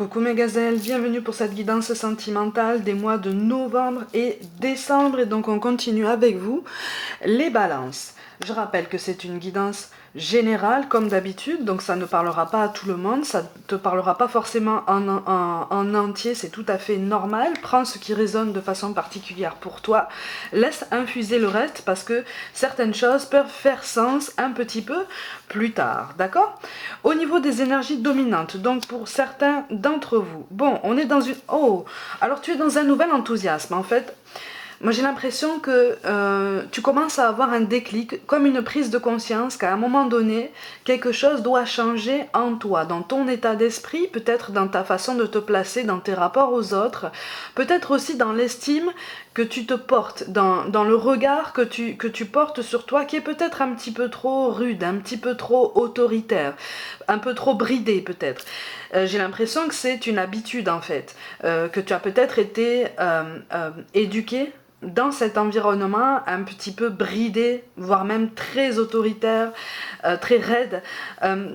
Coucou mes gazelles, bienvenue pour cette guidance sentimentale des mois de novembre et décembre. Et donc on continue avec vous les balances. Je rappelle que c'est une guidance générale comme d'habitude, donc ça ne parlera pas à tout le monde, ça ne te parlera pas forcément en entier, c'est tout à fait normal. Prends ce qui résonne de façon particulière pour toi, laisse infuser le reste parce que certaines choses peuvent faire sens un petit peu plus tard, d'accord? Au niveau des énergies dominantes, donc pour certains d'entre vous, bon, on est dans une... Oh, alors tu es dans un nouvel enthousiasme en fait. Moi j'ai l'impression que tu commences à avoir un déclic, comme une prise de conscience qu'à un moment donné, quelque chose doit changer en toi, dans ton état d'esprit, peut-être dans ta façon de te placer, dans tes rapports aux autres, peut-être aussi dans l'estime que tu te portes, dans le regard que tu portes sur toi, qui est peut-être un petit peu trop rude, un petit peu trop autoritaire, un peu trop bridé peut-être. J'ai l'impression que c'est une habitude en fait, que tu as peut-être été éduqué dans cet environnement un petit peu bridé, voire même très autoritaire, très raide.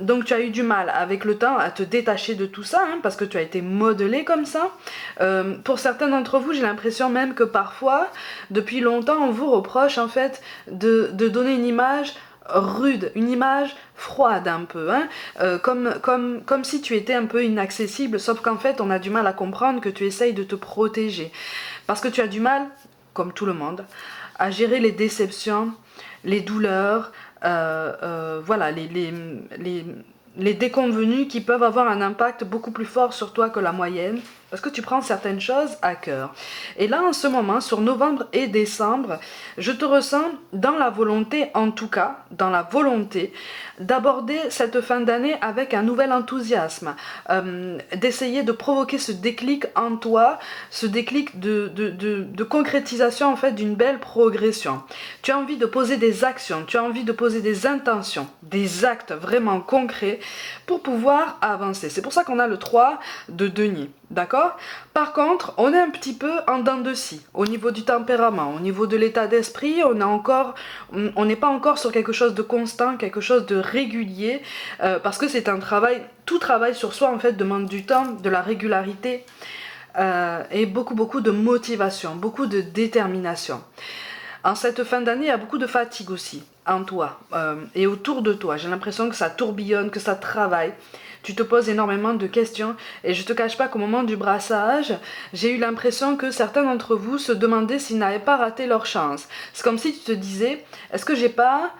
Donc tu as eu du mal avec le temps à te détacher de tout ça, hein, parce que tu as été modelé comme ça. Pour certains d'entre vous, j'ai l'impression même que parfois, depuis longtemps, on vous reproche en fait de donner une image rude, une image froide un peu, hein, comme si tu étais un peu inaccessible, sauf qu'en fait on a du mal à comprendre que tu essayes de te protéger, parce que tu as du mal, comme tout le monde, à gérer les déceptions, les douleurs, voilà, les déconvenus qui peuvent avoir un impact beaucoup plus fort sur toi que la moyenne, parce que tu prends certaines choses à cœur. Et là, en ce moment, sur novembre et décembre, je te ressens dans la volonté, en tout cas, dans la volonté d'aborder cette fin d'année avec un nouvel enthousiasme, d'essayer de provoquer ce déclic en toi, ce déclic de concrétisation en fait d'une belle progression. Tu as envie de poser des actions, tu as envie de poser des intentions, des actes vraiment concrets pour pouvoir avancer. C'est pour ça qu'on a le 3 de denier, d'accord? Par contre, on est un petit peu en dents de scie, au niveau du tempérament, au niveau de l'état d'esprit, on n'est pas encore sur quelque chose de constant, quelque chose de régulier, parce que c'est un travail, tout travail sur soi en fait demande du temps, de la régularité, et beaucoup de motivation, beaucoup de détermination. En cette fin d'année, il y a beaucoup de fatigue aussi, en toi et autour de toi. J'ai l'impression que ça tourbillonne, que ça travaille. Tu te poses énormément de questions et je te cache pas qu'au moment du brassage, j'ai eu l'impression que certains d'entre vous se demandaient s'ils n'avaient pas raté leur chance. C'est comme si tu te disais, est-ce que j'ai pas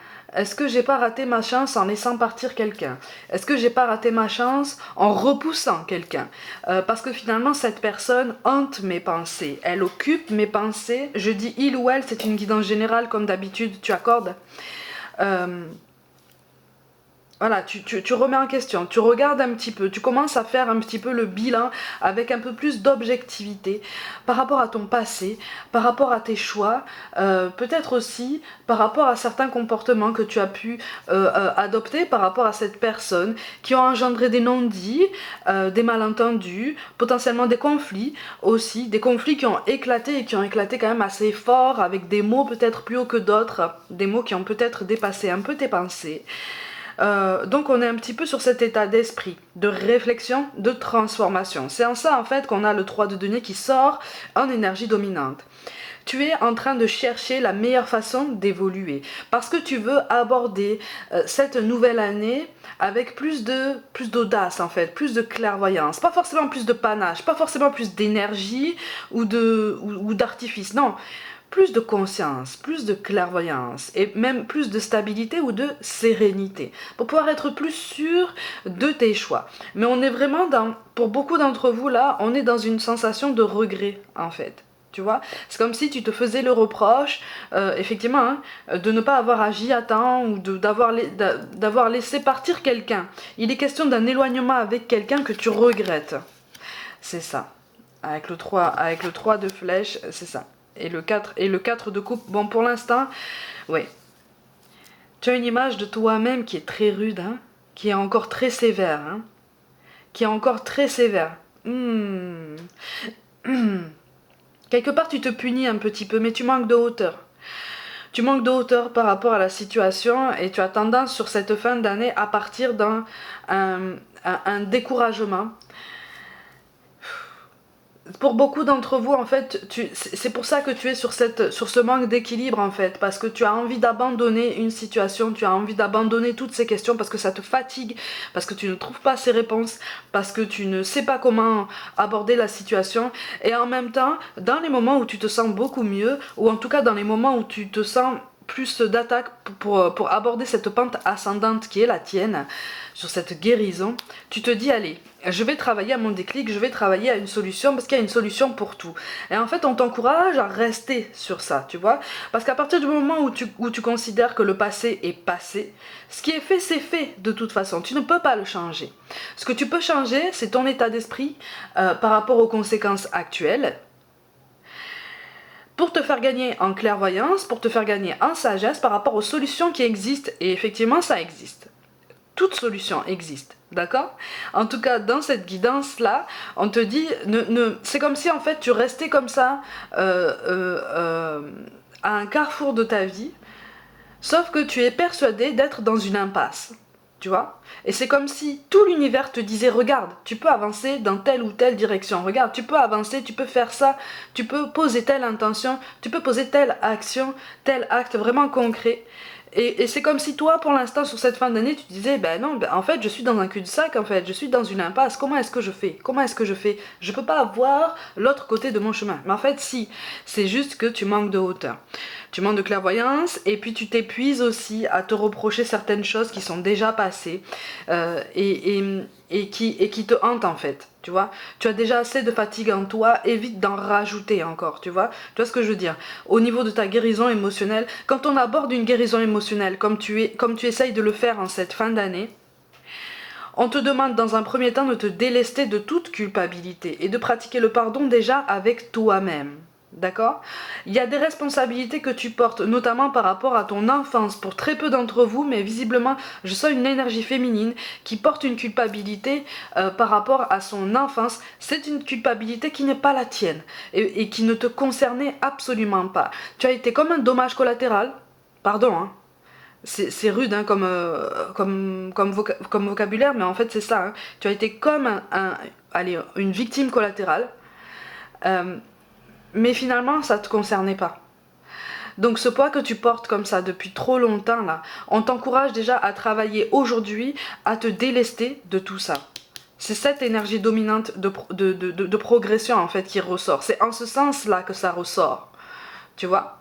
raté ma chance en laissant partir quelqu'un? Est-ce que j'ai pas raté ma chance en repoussant quelqu'un? Parce que finalement, cette personne hante mes pensées. Elle occupe mes pensées. Je dis il ou elle, c'est une guidance générale, comme d'habitude, tu accordes. Voilà, tu remets en question, tu regardes un petit peu, tu commences à faire un petit peu le bilan avec un peu plus d'objectivité par rapport à ton passé, par rapport à tes choix, peut-être aussi par rapport à certains comportements que tu as pu adopter par rapport à cette personne qui ont engendré des non-dits, des malentendus, potentiellement des conflits aussi, des conflits qui ont éclaté et qui ont éclaté quand même assez fort avec des mots peut-être plus hauts que d'autres, des mots qui ont peut-être dépassé un peu tes pensées. Donc on est un petit peu sur cet état d'esprit, de réflexion, de transformation. C'est en ça en fait qu'on a le 3 de denier qui sort en énergie dominante. Tu es en train de chercher la meilleure façon d'évoluer parce que tu veux aborder cette nouvelle année avec plus d'audace en fait, plus de clairvoyance, pas forcément plus de panache, pas forcément plus d'énergie ou d'artifice, non. Plus de conscience, plus de clairvoyance et même plus de stabilité ou de sérénité pour pouvoir être plus sûr de tes choix. Mais on est vraiment pour beaucoup d'entre vous là, on est dans une sensation de regret en fait. Tu vois, c'est comme si tu te faisais le reproche, effectivement, hein, de ne pas avoir agi à temps ou d'avoir laissé partir quelqu'un. Il est question d'un éloignement avec quelqu'un que tu regrettes. C'est ça. Avec le 3 de flèche, c'est ça. Et le 4 de coupe. Bon, pour l'instant, ouais. Tu as une image de toi-même qui est très rude, hein, qui est encore très sévère, hein, qui est encore très sévère. Quelque part, tu te punis un petit peu, mais tu manques de hauteur. Tu manques de hauteur par rapport à la situation et tu as tendance sur cette fin d'année à partir dans un découragement. pour beaucoup d'entre vous, en fait, c'est pour ça que tu es sur ce manque d'équilibre, en fait, parce que tu as envie d'abandonner une situation, tu as envie d'abandonner toutes ces questions, parce que ça te fatigue, parce que tu ne trouves pas ces réponses, parce que tu ne sais pas comment aborder la situation, et en même temps, dans les moments où tu te sens beaucoup mieux, ou en tout cas dans les moments où tu te sens plus d'attaque pour aborder cette pente ascendante qui est la tienne, sur cette guérison, tu te dis, allez, je vais travailler à mon déclic, je vais travailler à une solution, parce qu'il y a une solution pour tout. Et en fait, on t'encourage à rester sur ça, tu vois. Parce qu'à partir du moment où tu considères que le passé est passé, ce qui est fait, c'est fait de toute façon. Tu ne peux pas le changer. Ce que tu peux changer, c'est ton état d'esprit par rapport aux conséquences actuelles, pour te faire gagner en clairvoyance, pour te faire gagner en sagesse par rapport aux solutions qui existent. Et effectivement, ça existe. Toute solution existe, d'accord? En tout cas, dans cette guidance-là, on te dit, c'est comme si en fait tu restais comme ça à un carrefour de ta vie, sauf que tu es persuadé d'être dans une impasse, tu vois? Et c'est comme si tout l'univers te disait, regarde, tu peux avancer dans telle ou telle direction, regarde, tu peux avancer, tu peux faire ça, tu peux poser telle intention, tu peux poser telle action, tel acte vraiment concret. Et c'est comme si toi, pour l'instant, sur cette fin d'année, tu disais, ben non, ben en fait, je suis dans un cul-de-sac, en fait, je suis dans une impasse, comment est-ce que je fais? Comment est-ce que je fais? Je peux pas voir l'autre côté de mon chemin. Mais en fait, si, c'est juste que tu manques de hauteur. Tu manques de clairvoyance, et puis tu t'épuises aussi à te reprocher certaines choses qui sont déjà passées, et qui te hantent, en fait. Tu vois, tu as déjà assez de fatigue en toi, évite d'en rajouter encore, tu vois ce que je veux dire? Au niveau de ta guérison émotionnelle, quand on aborde une guérison émotionnelle, comme tu essayes de le faire en cette fin d'année, on te demande dans un premier temps de te délester de toute culpabilité et de pratiquer le pardon déjà avec toi-même. D'accord? Il y a des responsabilités que tu portes, notamment par rapport à ton enfance, pour très peu d'entre vous, mais visiblement, je sens une énergie féminine qui porte une culpabilité par rapport à son enfance. C'est une culpabilité qui n'est pas la tienne et qui ne te concernait absolument pas. Tu as été comme un dommage collatéral, pardon, hein. C'est rude hein, comme vocabulaire, mais en fait c'est ça. Hein. Tu as été comme allez, une victime collatérale. Mais finalement, ça ne te concernait pas. Donc ce poids que tu portes comme ça depuis trop longtemps, là, on t'encourage déjà à travailler aujourd'hui, à te délester de tout ça. C'est cette énergie dominante de progression en fait qui ressort. C'est en ce sens-là que ça ressort. Tu vois ?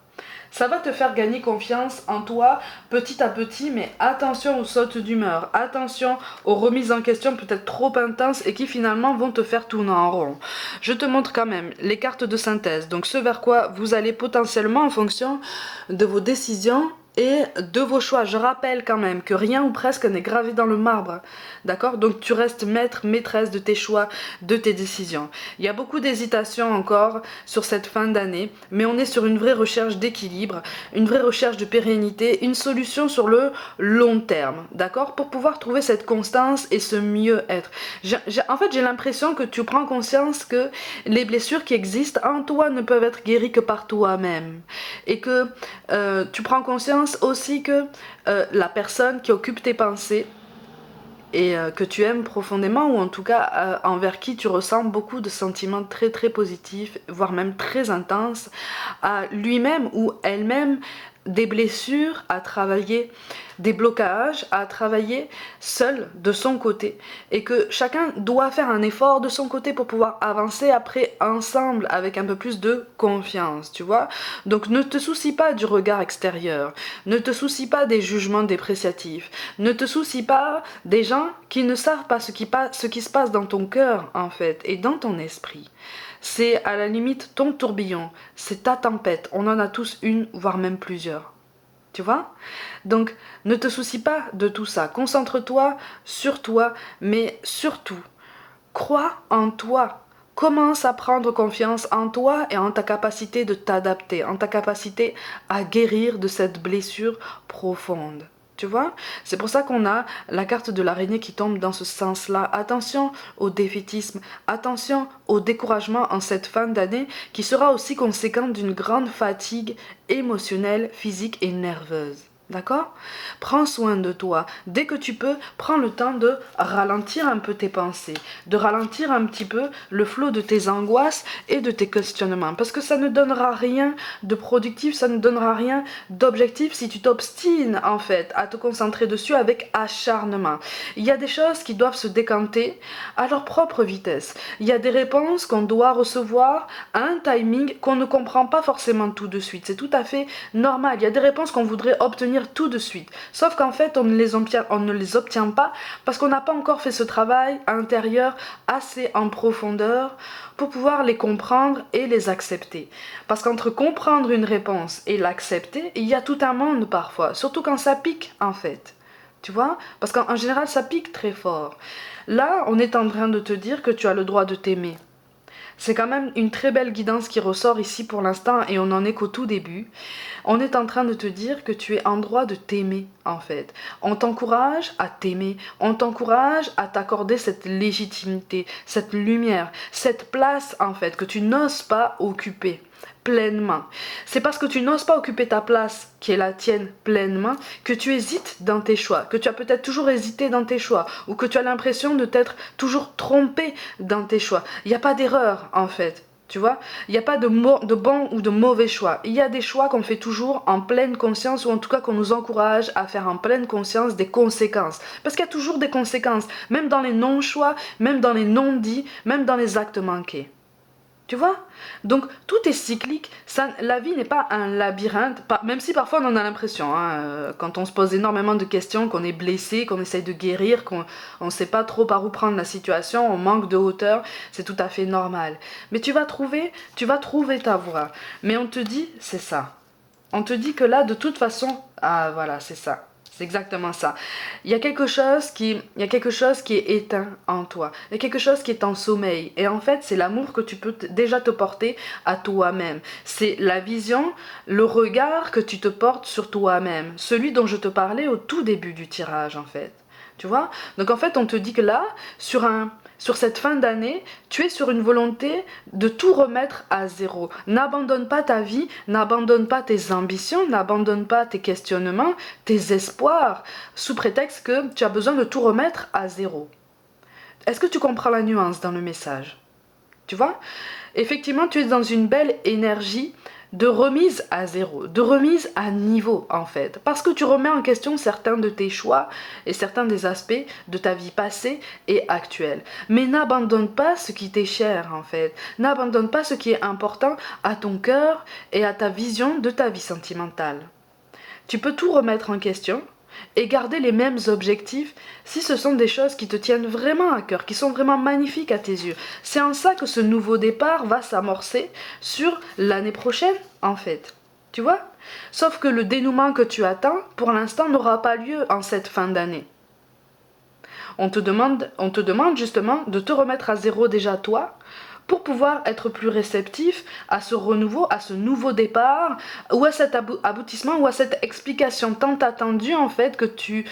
Ça va te faire gagner confiance en toi petit à petit, mais attention aux sautes d'humeur, attention aux remises en question peut-être trop intenses et qui finalement vont te faire tourner en rond. Je te montre quand même les cartes de synthèse, donc ce vers quoi vous allez potentiellement en fonction de vos décisions et de vos choix. Je rappelle quand même que rien ou presque n'est gravé dans le marbre, d'accord? Donc tu restes maître, maîtresse de tes choix, de tes décisions. Il y a beaucoup d'hésitation encore sur cette fin d'année, mais on est sur une vraie recherche d'équilibre, une vraie recherche de pérennité, une solution sur le long terme, d'accord? Pour pouvoir trouver cette constance et ce mieux-être. En fait, j'ai l'impression que tu prends conscience que les blessures qui existent en toi ne peuvent être guéries que par toi-même. Et que tu prends conscience aussi que la personne qui occupe tes pensées et que tu aimes profondément, ou en tout cas envers qui tu ressens beaucoup de sentiments très très positifs, voire même très intenses, a lui-même ou elle-même des blessures à travailler, des blocages à travailler seul de son côté, et que chacun doit faire un effort de son côté pour pouvoir avancer après ensemble avec un peu plus de confiance, tu vois. Donc ne te soucie pas du regard extérieur, ne te soucie pas des jugements dépréciatifs, ne te soucie pas des gens qui ne savent pas ce qui se passe dans ton cœur en fait et dans ton esprit. C'est à la limite ton tourbillon, c'est ta tempête, on en a tous une, voire même plusieurs. Tu vois? Donc, ne te soucie pas de tout ça. Concentre-toi sur toi, mais surtout, crois en toi. Commence à prendre confiance en toi et en ta capacité de t'adapter, en ta capacité à guérir de cette blessure profonde. Tu vois? C'est pour ça qu'on a la carte de l'araignée qui tombe dans ce sens-là. Attention au défaitisme, attention au découragement en cette fin d'année qui sera aussi conséquente d'une grande fatigue émotionnelle, physique et nerveuse. D'accord? Prends soin de toi. Dès que tu peux, prends le temps de ralentir un peu tes pensées, de ralentir un petit peu le flot de tes angoisses et de tes questionnements. Parce que ça ne donnera rien de productif, ça ne donnera rien d'objectif si tu t'obstines en fait à te concentrer dessus avec acharnement. Il y a des choses qui doivent se décanter à leur propre vitesse. Il y a des réponses qu'on doit recevoir à un timing qu'on ne comprend pas forcément tout de suite. C'est tout à fait normal. Il y a des réponses qu'on voudrait obtenir tout de suite. Sauf qu'en fait, on ne les obtient pas parce qu'on n'a pas encore fait ce travail intérieur assez en profondeur pour pouvoir les comprendre et les accepter. Parce qu'entre comprendre une réponse et l'accepter, il y a tout un monde parfois, surtout quand ça pique en fait. Tu vois? Parce qu'en général, ça pique très fort. Là, on est en train de te dire que tu as le droit de t'aimer. C'est quand même une très belle guidance qui ressort ici pour l'instant et on n'en est qu'au tout début. On est en train de te dire que tu es en droit de t'aimer en fait. On t'encourage à t'aimer, on t'encourage à t'accorder cette légitimité, cette lumière, cette place en fait que tu n'oses pas occuper pleinement. C'est parce que tu n'oses pas occuper ta place qui est la tienne pleinement que tu hésites dans tes choix, que tu as peut-être toujours hésité dans tes choix ou que tu as l'impression de t'être toujours trompé dans tes choix. Il n'y a pas d'erreur en fait. Tu vois, il n'y a pas de bon ou de mauvais choix. Il y a des choix qu'on fait toujours en pleine conscience ou en tout cas qu'on nous encourage à faire en pleine conscience des conséquences. Parce qu'il y a toujours des conséquences, même dans les non-choix, même dans les non-dits, même dans les actes manqués. Tu vois? Donc tout est cyclique, la vie n'est pas un labyrinthe, même si parfois on en a l'impression, quand on se pose énormément de questions, qu'on est blessé, qu'on essaye de guérir, qu'on ne sait pas trop par où prendre la situation, on manque de hauteur, c'est tout à fait normal. Mais tu vas trouver ta voie. Mais on te dit, c'est ça. On te dit que là, de toute façon, ah voilà, c'est ça. C'est exactement ça. Il y a quelque chose qui est éteint en toi. Il y a quelque chose qui est en sommeil. Et en fait, c'est l'amour que tu peux déjà te porter à toi-même. C'est la vision, le regard que tu te portes sur toi-même. Celui dont je te parlais au tout début du tirage, en fait. Tu vois? Donc en fait, on te dit que là, sur cette fin d'année, tu es sur une volonté de tout remettre à zéro. N'abandonne pas ta vie, n'abandonne pas tes ambitions, n'abandonne pas tes questionnements, tes espoirs, sous prétexte que tu as besoin de tout remettre à zéro. Est-ce que tu comprends la nuance dans le message? Tu vois? Effectivement, tu es dans une belle énergie de remise à zéro, de remise à niveau en fait. Parce que tu remets en question certains de tes choix et certains des aspects de ta vie passée et actuelle. Mais n'abandonne pas ce qui t'est cher en fait. N'abandonne pas ce qui est important à ton cœur et à ta vision de ta vie sentimentale. Tu peux tout remettre en question et garder les mêmes objectifs si ce sont des choses qui te tiennent vraiment à cœur, qui sont vraiment magnifiques à tes yeux. C'est en ça que ce nouveau départ va s'amorcer sur l'année prochaine, en fait. Tu vois? Sauf que le dénouement que tu attends, pour l'instant, n'aura pas lieu en cette fin d'année. On te demande justement de te remettre à zéro déjà toi, pour pouvoir être plus réceptif à ce renouveau, à ce nouveau départ, ou à cet aboutissement, ou à cette explication tant attendue en fait que tu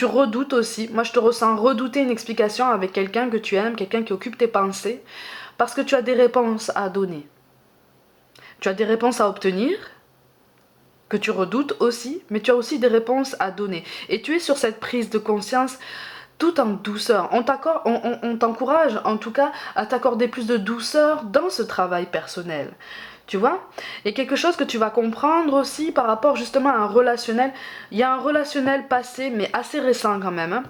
redoutes aussi. Moi je te ressens redouter une explication avec quelqu'un que tu aimes, quelqu'un qui occupe tes pensées, parce que tu as des réponses à donner. Tu as des réponses à obtenir, que tu redoutes aussi, mais tu as aussi des réponses à donner. Et tu es sur cette prise de conscience tout en douceur. On t'encourage en tout cas à t'accorder plus de douceur dans ce travail personnel. Tu vois? Et quelque chose que tu vas comprendre aussi par rapport justement à un relationnel. Il y a un relationnel passé, mais assez récent quand même,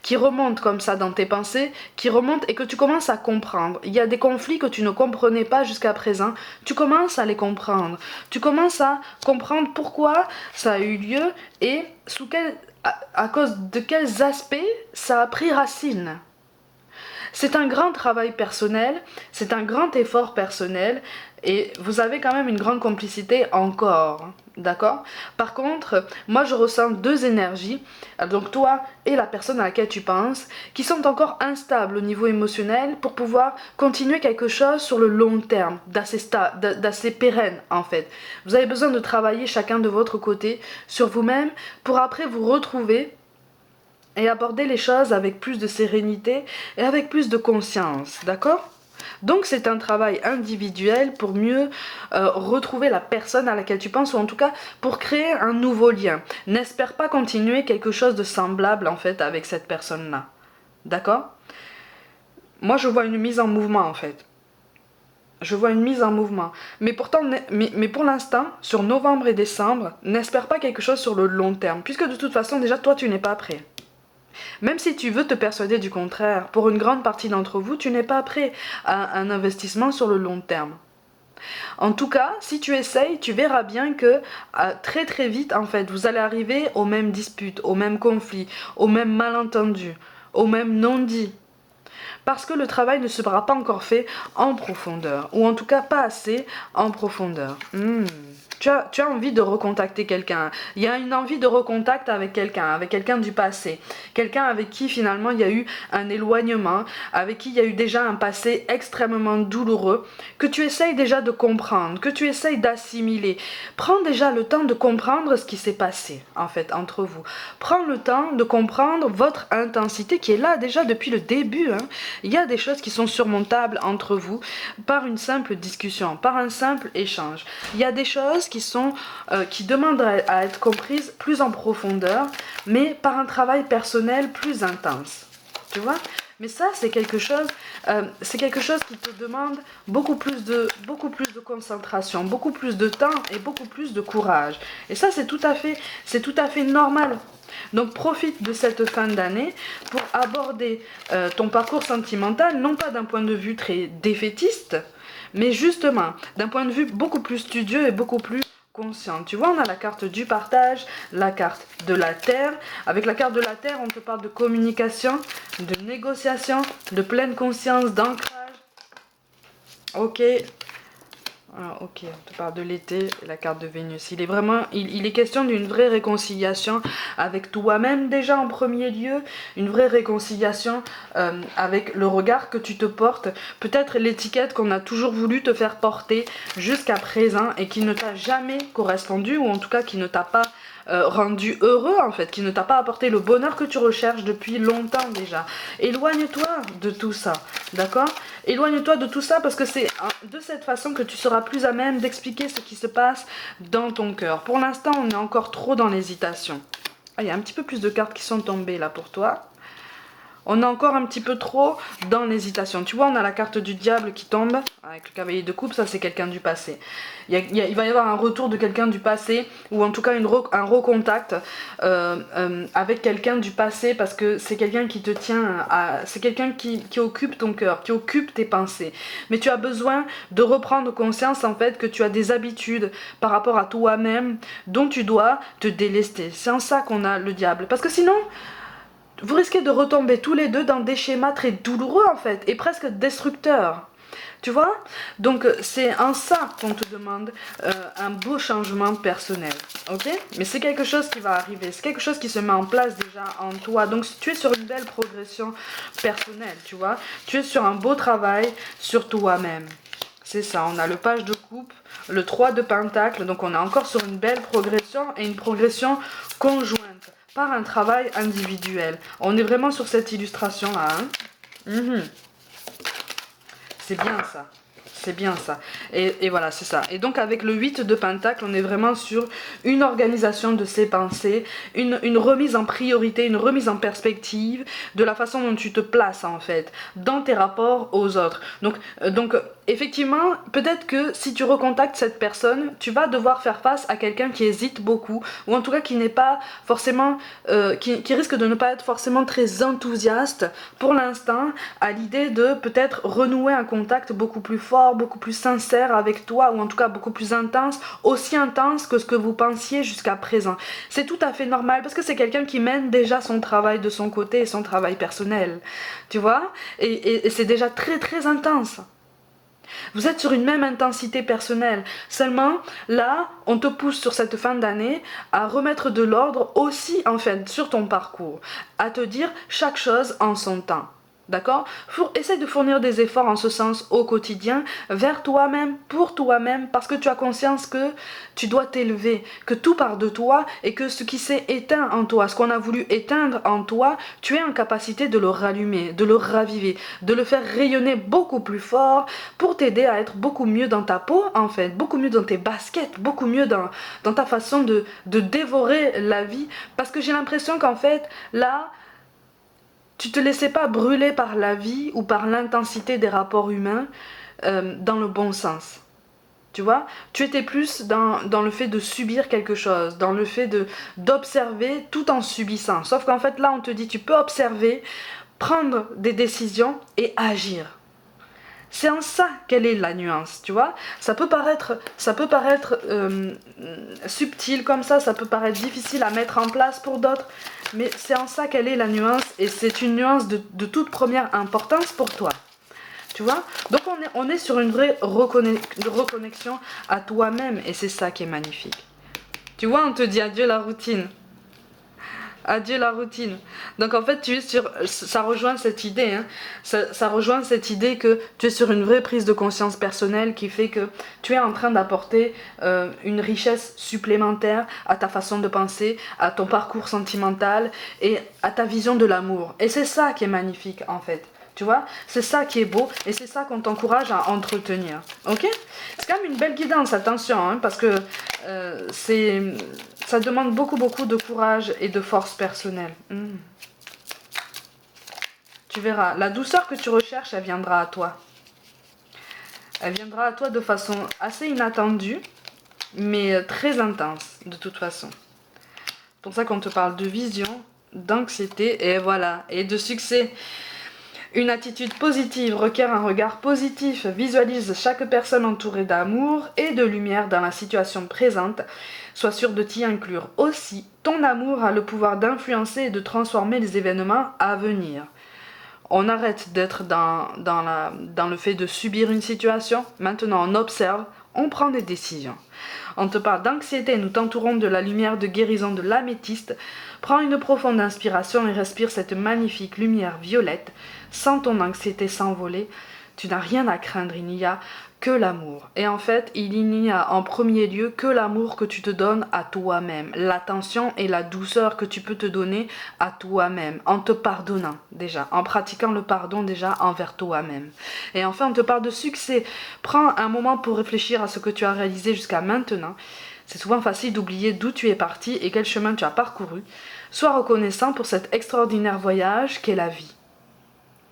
qui remonte comme ça dans tes pensées, qui remonte et que tu commences à comprendre. Il y a des conflits que tu ne comprenais pas jusqu'à présent. Tu commences à les comprendre. Tu commences à comprendre pourquoi ça a eu lieu et à cause de quels aspects ça a pris racine. C'est un grand travail personnel, c'est un grand effort personnel et vous avez quand même une grande complicité encore, d'accord? Par contre, moi je ressens deux énergies, donc toi et la personne à laquelle tu penses, qui sont encore instables au niveau émotionnel pour pouvoir continuer quelque chose sur le long terme, d'assez pérenne en fait. Vous avez besoin de travailler chacun de votre côté sur vous-même pour après vous retrouver et aborder les choses avec plus de sérénité et avec plus de conscience, d'accord? Donc c'est un travail individuel pour mieux retrouver la personne à laquelle tu penses, ou en tout cas pour créer un nouveau lien. N'espère pas continuer quelque chose de semblable en fait avec cette personne-là. D'accord? Moi je vois une mise en mouvement en fait. Je vois une mise en mouvement. Mais pourtant, mais pour l'instant, sur novembre et décembre, n'espère pas quelque chose sur le long terme. Puisque de toute façon, déjà, toi, tu n'es pas prêt. Même si tu veux te persuader du contraire, pour une grande partie d'entre vous, tu n'es pas prêt à un investissement sur le long terme. En tout cas, si tu essayes, tu verras bien que très très vite, en fait, vous allez arriver aux mêmes disputes, aux mêmes conflits, aux mêmes malentendus, aux mêmes non-dits. Parce que le travail ne sera pas encore fait en profondeur, ou en tout cas pas assez en profondeur. Tu as envie de recontacter quelqu'un. Il y a une envie de recontact avec quelqu'un du passé. Quelqu'un avec qui finalement il y a eu un éloignement, avec qui il y a eu déjà un passé extrêmement douloureux, que tu essayes déjà de comprendre, que tu essayes d'assimiler. Prends déjà le temps de comprendre ce qui s'est passé en fait entre vous. Prends le temps de comprendre votre intensité qui est là déjà depuis le début. Il y a des choses qui sont surmontables entre vous par une simple discussion, par un simple échange. Il y a des choses qui demandent à être comprises plus en profondeur, mais par un travail personnel plus intense. Tu vois? Mais ça, c'est quelque chose qui te demande beaucoup plus de concentration, beaucoup plus de temps et beaucoup plus de courage. Et ça, c'est tout à fait normal. Donc profite de cette fin d'année pour aborder ton parcours sentimental, non pas d'un point de vue très défaitiste, mais justement d'un point de vue beaucoup plus studieux et beaucoup plus conscient. Tu vois, on a la carte du partage, la carte de la terre. Avec la carte de la terre, on te parle de communication, de négociation, de pleine conscience, d'ancrage. Ok. Ah, ok, on te parle de l'été et la carte de Vénus. Il est question d'une vraie réconciliation avec toi-même déjà en premier lieu, une vraie réconciliation avec le regard que tu te portes, peut-être l'étiquette qu'on a toujours voulu te faire porter jusqu'à présent et qui ne t'a jamais correspondu, ou en tout cas qui ne t'a pas rendu heureux en fait, qui ne t'a pas apporté le bonheur que tu recherches depuis longtemps déjà. Éloigne-toi de tout ça, d'accord? Éloigne-toi de tout ça parce que c'est de cette façon que tu seras plus à même d'expliquer ce qui se passe dans ton cœur. Pour l'instant, on est encore trop dans l'hésitation. Ah, il y a un petit peu plus de cartes qui sont tombées là pour toi. On est encore un petit peu trop dans l'hésitation. Tu vois, on a la carte du diable qui tombe avec le cavalier de coupe, ça c'est quelqu'un du passé. Il va y avoir un retour de quelqu'un du passé, ou en tout cas un recontact avec quelqu'un du passé, parce que c'est quelqu'un qui te tient c'est quelqu'un qui occupe ton cœur, qui occupe tes pensées. Mais tu as besoin de reprendre conscience en fait que tu as des habitudes par rapport à toi-même dont tu dois te délester. C'est en ça qu'on a le diable. Parce que sinon, vous risquez de retomber tous les deux dans des schémas très douloureux en fait, et presque destructeurs. Tu vois? Donc c'est en ça qu'on te demande un beau changement personnel. Ok? Mais c'est quelque chose qui va arriver, c'est quelque chose qui se met en place déjà en toi. Donc tu es sur une belle progression personnelle, tu vois? Tu es sur un beau travail sur toi-même. C'est ça, on a le page de coupe, le 3 de pentacle, donc on est encore sur une belle progression et une progression conjointe par un travail individuel. On est vraiment sur cette illustration-là. C'est bien ça. C'est bien ça. Et voilà, c'est ça. Et donc avec le 8 de pentacle, on est vraiment sur une organisation de ses pensées, une remise en priorité, une remise en perspective de la façon dont tu te places en fait dans tes rapports aux autres. Donc effectivement, peut-être que si tu recontactes cette personne, tu vas devoir faire face à quelqu'un qui hésite beaucoup, ou en tout cas qui n'est pas forcément, qui risque de ne pas être forcément très enthousiaste pour l'instant à l'idée de peut-être renouer un contact beaucoup plus fort, beaucoup plus sincère avec toi, ou en tout cas beaucoup plus intense, aussi intense que ce que vous pensiez jusqu'à présent. C'est tout à fait normal parce que c'est quelqu'un qui mène déjà son travail de son côté et son travail personnel, tu vois, et c'est déjà très très intense. Vous êtes sur une même intensité personnelle. Seulement, là, on te pousse sur cette fin d'année à remettre de l'ordre aussi, en fait, sur ton parcours. À te dire chaque chose en son temps. D'accord? Essaye de fournir des efforts en ce sens au quotidien, vers toi-même, pour toi-même, parce que tu as conscience que tu dois t'élever, que tout part de toi et que ce qui s'est éteint en toi, ce qu'on a voulu éteindre en toi, tu es en capacité de le rallumer, de le raviver, de le faire rayonner beaucoup plus fort pour t'aider à être beaucoup mieux dans ta peau, en fait, beaucoup mieux dans tes baskets, beaucoup mieux dans ta façon de dévorer la vie. Parce que j'ai l'impression qu'en fait, là, tu te laissais pas brûler par la vie ou par l'intensité des rapports humains dans le bon sens. Tu vois, tu étais plus dans le fait de subir quelque chose, dans le fait d'observer tout en subissant. Sauf qu'en fait là on te dit tu peux observer, prendre des décisions et agir. C'est en ça quelle est la nuance, tu vois. Ça peut paraître subtil comme ça peut paraître difficile à mettre en place pour d'autres, mais c'est en ça quelle est la nuance, et c'est une nuance de toute première importance pour toi. Tu vois. Donc on est sur une vraie reconnexion à toi-même, et c'est ça qui est magnifique. Tu vois, on te dit adieu la routine. Adieu la routine. Donc en fait, tu es sur, ça rejoint cette idée, hein. Ça rejoint cette idée que tu es sur une vraie prise de conscience personnelle qui fait que tu es en train d'apporter une richesse supplémentaire à ta façon de penser, à ton parcours sentimental et à ta vision de l'amour. Et c'est ça qui est magnifique en fait. Tu vois, c'est ça qui est beau et c'est ça qu'on t'encourage à entretenir. Ok? C'est quand même une belle guidance, attention, hein, parce que ça demande beaucoup de courage et de force personnelle. Tu verras, la douceur que tu recherches, elle viendra à toi. Elle viendra à toi de façon assez inattendue, mais très intense, de toute façon. C'est pour ça qu'on te parle de vision, d'anxiété, et voilà, et de succès. Une attitude positive requiert un regard positif, visualise chaque personne entourée d'amour et de lumière dans la situation présente. Sois sûr de t'y inclure aussi. Ton amour a le pouvoir d'influencer et de transformer les événements à venir. On arrête d'être dans le fait de subir une situation. Maintenant, on observe, on prend des décisions. On te parle d'anxiété, nous t'entourons de la lumière de guérison de l'améthyste. Prends une profonde inspiration et respire cette magnifique lumière violette. Sens ton anxiété s'envoler. Tu n'as rien à craindre, il n'y a que l'amour. Et en fait, il n'y a en premier lieu que l'amour que tu te donnes à toi-même. L'attention et la douceur que tu peux te donner à toi-même. En te pardonnant déjà. En pratiquant le pardon déjà envers toi-même. Et enfin, on te parle de succès. Prends un moment pour réfléchir à ce que tu as réalisé jusqu'à maintenant. C'est souvent facile d'oublier d'où tu es parti et quel chemin tu as parcouru. Sois reconnaissant pour cet extraordinaire voyage qu'est la vie.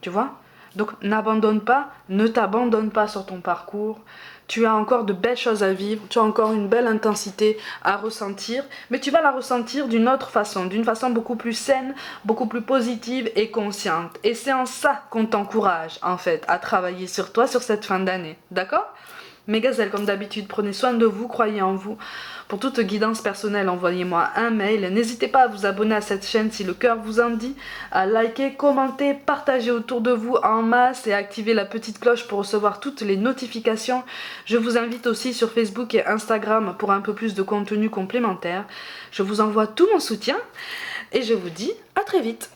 Tu vois ? Donc n'abandonne pas, ne t'abandonne pas sur ton parcours. Tu as encore de belles choses à vivre, tu as encore une belle intensité à ressentir, mais tu vas la ressentir d'une autre façon, d'une façon beaucoup plus saine, beaucoup plus positive et consciente. Et c'est en ça qu'on t'encourage en fait à travailler sur toi sur cette fin d'année, d'accord ? Mes gazelles, comme d'habitude, prenez soin de vous, croyez en vous. Pour toute guidance personnelle, envoyez-moi un mail. N'hésitez pas à vous abonner à cette chaîne si le cœur vous en dit, à liker, commenter, partager autour de vous en masse et activer la petite cloche pour recevoir toutes les notifications. Je vous invite aussi sur Facebook et Instagram pour un peu plus de contenu complémentaire. Je vous envoie tout mon soutien et je vous dis à très vite.